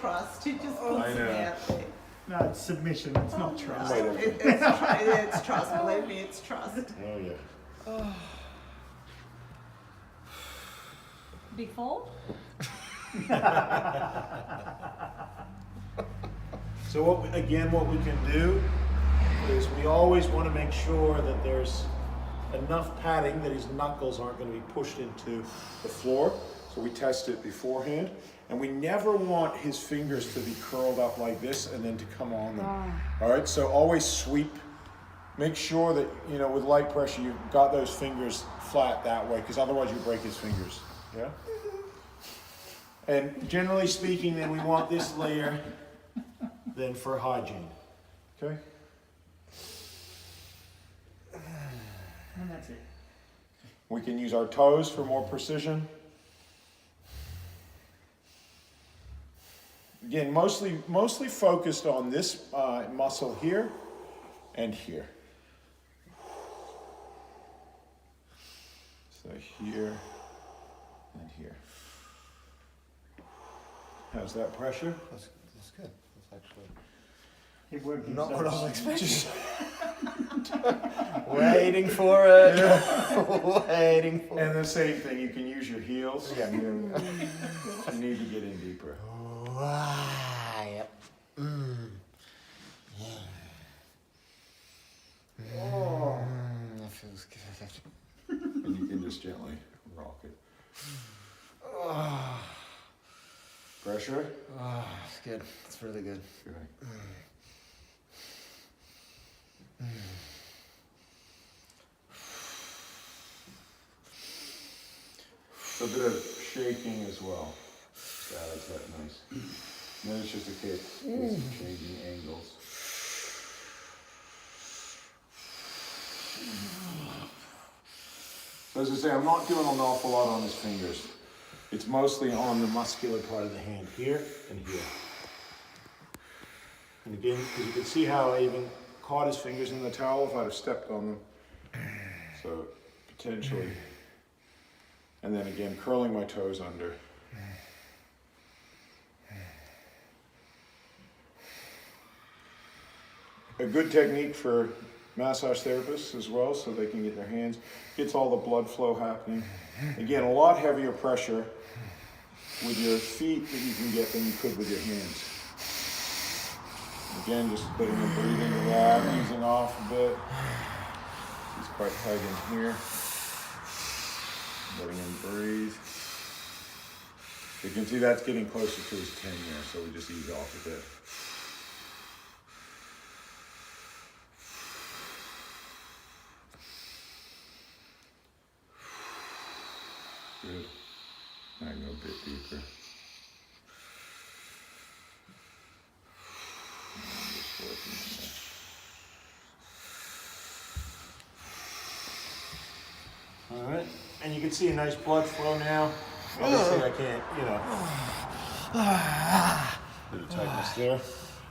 trust. He just puts it out there. No, it's submission. It's not trust. It's trust. Believe me, it's trust. Oh yeah. Big fall? So what we can do is we always want to make sure that there's enough padding that his knuckles aren't going to be pushed into the floor. So we test it beforehand. And we never want his fingers to be curled up like this and then to come on them. All right, so always sweep. Make sure that, you know, with light pressure, you've got those fingers flat that way, because otherwise you break his fingers, yeah? And generally speaking, then we want this layer then for hygiene, okay? And that's it. We can use our toes for more precision. Again, mostly focused on this muscle here and here. So here and here. How's that pressure? That's good. That's actually It worked. not what I was expecting. Waiting for it. Waiting for it. And the same thing, you can use your heels. Yeah, here we go. You need to get in deeper. Yep. That feels good. And you can just gently rock it. Pressure? It's good. It's really good. Good. A bit of shaking as well. That's that nice. And then it's just a case of changing angles. So as I say, I'm not doing an awful lot on his fingers. It's mostly on the muscular part of the hand, here and here. And again, you can see how I even caught his fingers in the towel if I'd have stepped on them. So potentially. And then again, curling my toes under. A good technique for massage therapists as well, so they can get their hands, gets all the blood flow happening. Again, a lot heavier pressure with your feet that you can get than you could with your hands. Again, just putting a breathe into that, easing off a bit. He's quite tight in here. Letting him breathe. You can see that's getting closer to his 10 here, so we just ease off a bit. Good. Now go a bit deeper. Just working on that. All right, and you can see a nice blood flow now. Obviously, I can't, bit of tightness there.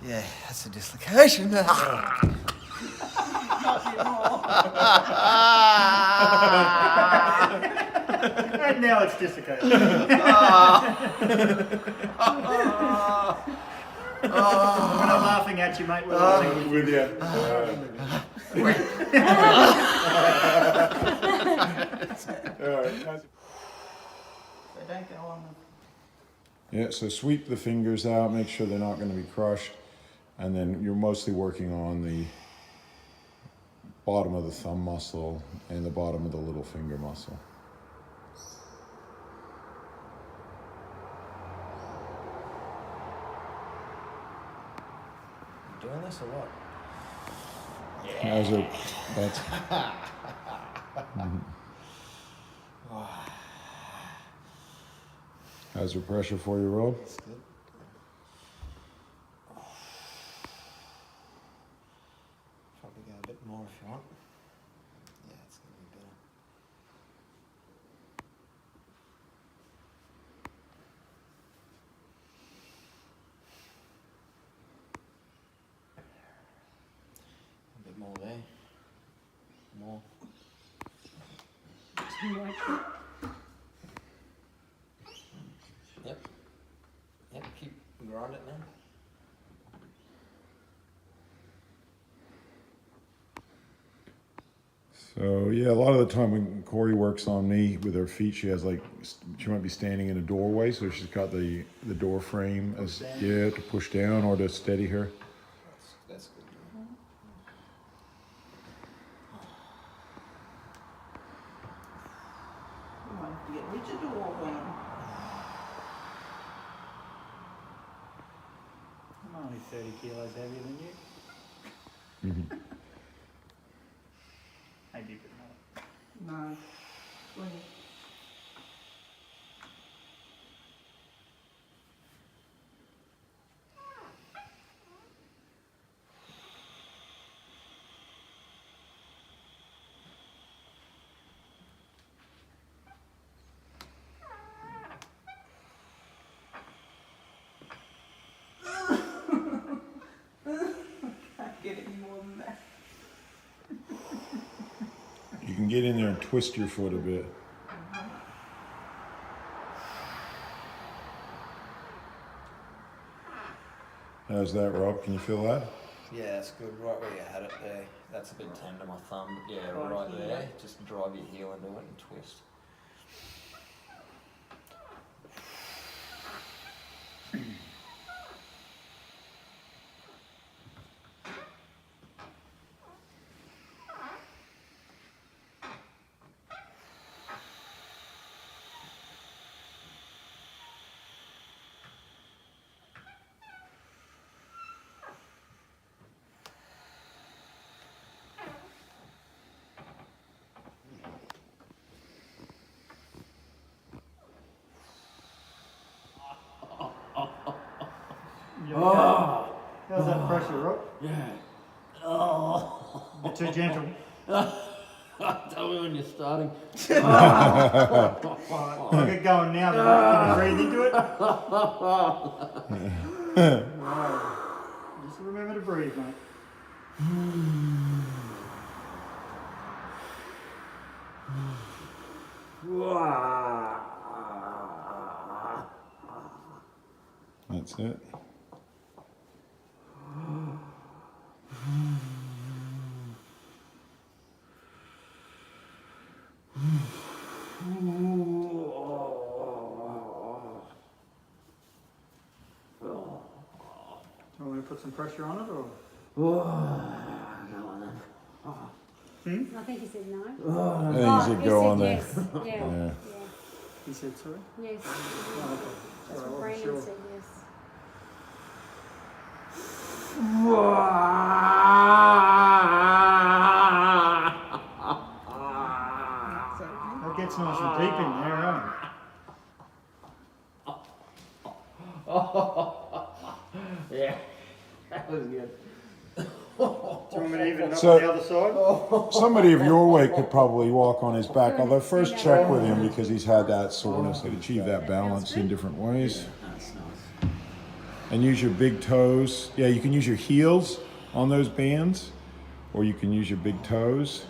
Yeah, that's a dislocation. And now it's dislocated. When I'm laughing at you, mate, we're laughing With you. All right. They don't go on Yeah, so sweep the fingers out, make sure they're not going to be crushed, and then you're mostly working on the bottom of the thumb muscle and the bottom of the little finger muscle. you doing this or what? How's it? That's. How's your pressure 4-year-old? That's good. Probably go a bit more if you want. Yeah, it's going to be better. A bit more there. More. Yep. Yep, keep grind it now. So yeah, a lot of the time when Corey works on me with her feet, she has she might be standing in a doorway, so she's got the door frame as to push down or to steady her. That's good. You might have to get rigid or I'm only 30 kilos heavier than you. Maybe a bit more. no. 20. Can't get any more than that. You can get in there and twist your foot a bit. How's that, Rob? Can you feel that? Yeah, it's good. Right where you had it there. That's a bit tender, my thumb. But yeah, Right right here. there. Just drive your heel into it and twist. You okay? How's that pressure, Rob? Yeah. Oh. You're too gentle. Tell me when you're starting. I'll get going now, but can you breathe into it? Just remember to breathe, mate. That's it. Do you want me to put some pressure on it, or? I think he said no. I think you should go on there. Yes. Yeah. Yeah. Yeah. He said sorry? Yes. Oh, okay. That's Sorry, I what wasn't Brandon sure. said, yes. That gets nice and deep in there, Yeah. That was good. Do you want me to even up So- the other side? Somebody of your weight could probably walk on his back, although first check with him because he's had that soreness and achieve that balance in different ways. That's nice. And use your big toes. Yeah, you can use your heels on those bands, or you can use your big toes.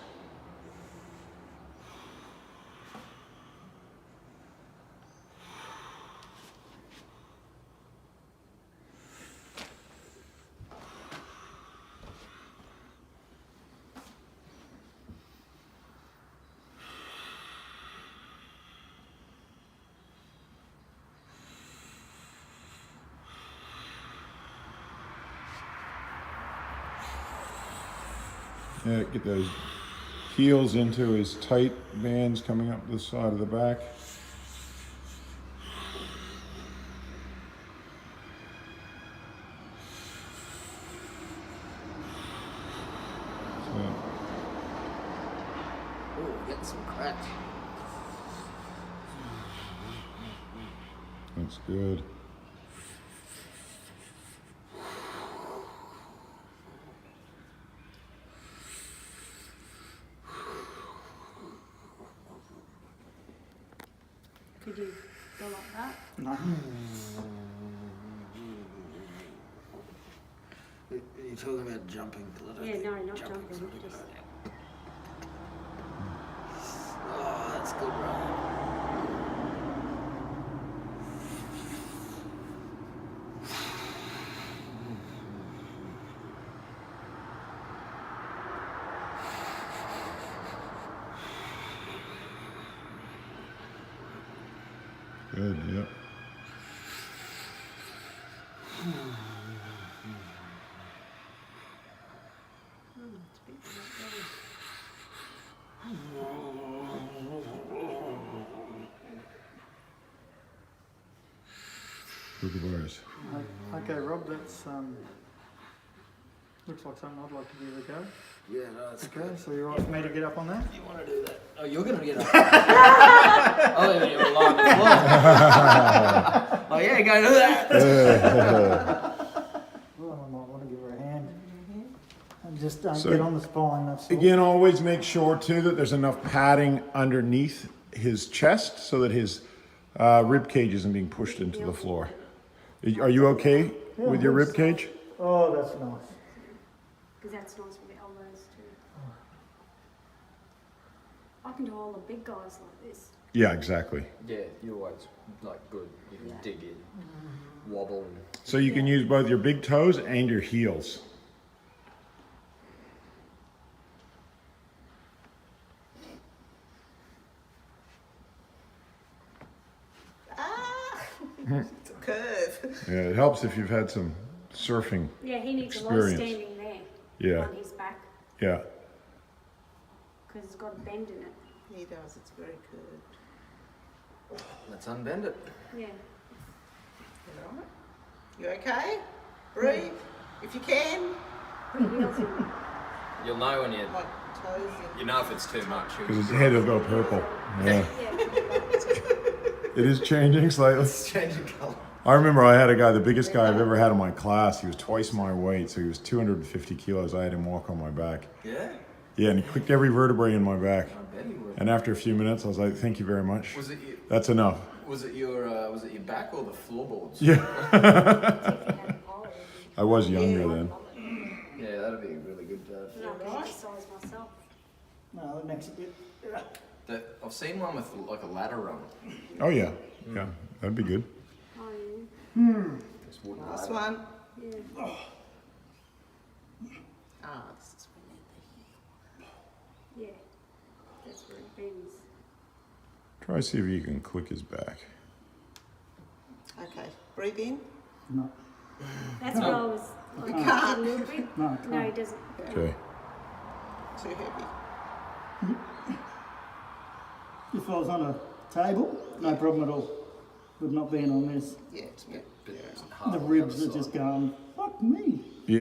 Yeah, get those heels into his tight bands coming up the side of the back. So, Oh, getting some cracks. that's good. Could you go like that? No. Are you talking about jumping? 'Cause I don't Yeah, think no, not jumping's jumping, not a good just- idea. Oh, that's good, right? Good, yep. It's a bit like Kookaburras. Okay, Rob, that's looks like something I'd like to give a go. Yeah, no, that's Okay, so you're right for me to get up on that? You want to do that? Oh, you're going to get up. I'll leave you alone on the floor. Oh, yeah, go do that. Well, I might want to give her a hand. And just So- get on the spine, that's all. Again, always make sure too that there's enough padding underneath his chest so that his rib cage isn't being pushed into the floor. Are you okay with your rib cage? Oh, that's nice. because that's nice for the elbows too. I can do all the big guys like this. Yeah, exactly. Yeah, you're always like good. You can dig in, wobble. And... So you can use both your big toes and your heels. It's a curve. Yeah, it helps if you've had some surfing. Yeah, he needs a lot of Experience. standing there Yeah, on his back yeah. because it's got a bend in it. He does, it's very curved. Let's unbend it. Yeah. You alright? You okay? Breathe, if you can. Put your heels in there. You'll know when My toes in. you know if it's too much. Because his head will go purple. Yeah. Yeah. It is changing slightly. It's changing colour. I remember I had a guy, the biggest guy I've ever had in my class. He was twice my weight, so he was 250 kilos. I had him walk on my back. Yeah, Yeah, and he clicked every vertebrae in my back. I bet he would. And after a few minutes, I was like, "Thank you very much. Was it you? That's enough." Was it your back or the floorboards? Yeah. If you had a pole, I was younger then. Yeah, that'd be a really good. and I can exercise myself. No, the next bit. I've seen one with like a ladder run. Oh yeah, yeah, that'd be good. Oh, yeah. This wooden Last ladder. one. Yeah. Ah, this is Yeah. That's where it bends. Try see if you can click his back. okay. Breathe in. No, That's what I was. I can't. a little bit. no, I No, he can't. doesn't. Okay. Too heavy. If I was on a table, no problem at all. But not being on this. Yeah, it's a bit. But it's hard The on ribs other are just side. going, fuck me. Yeah.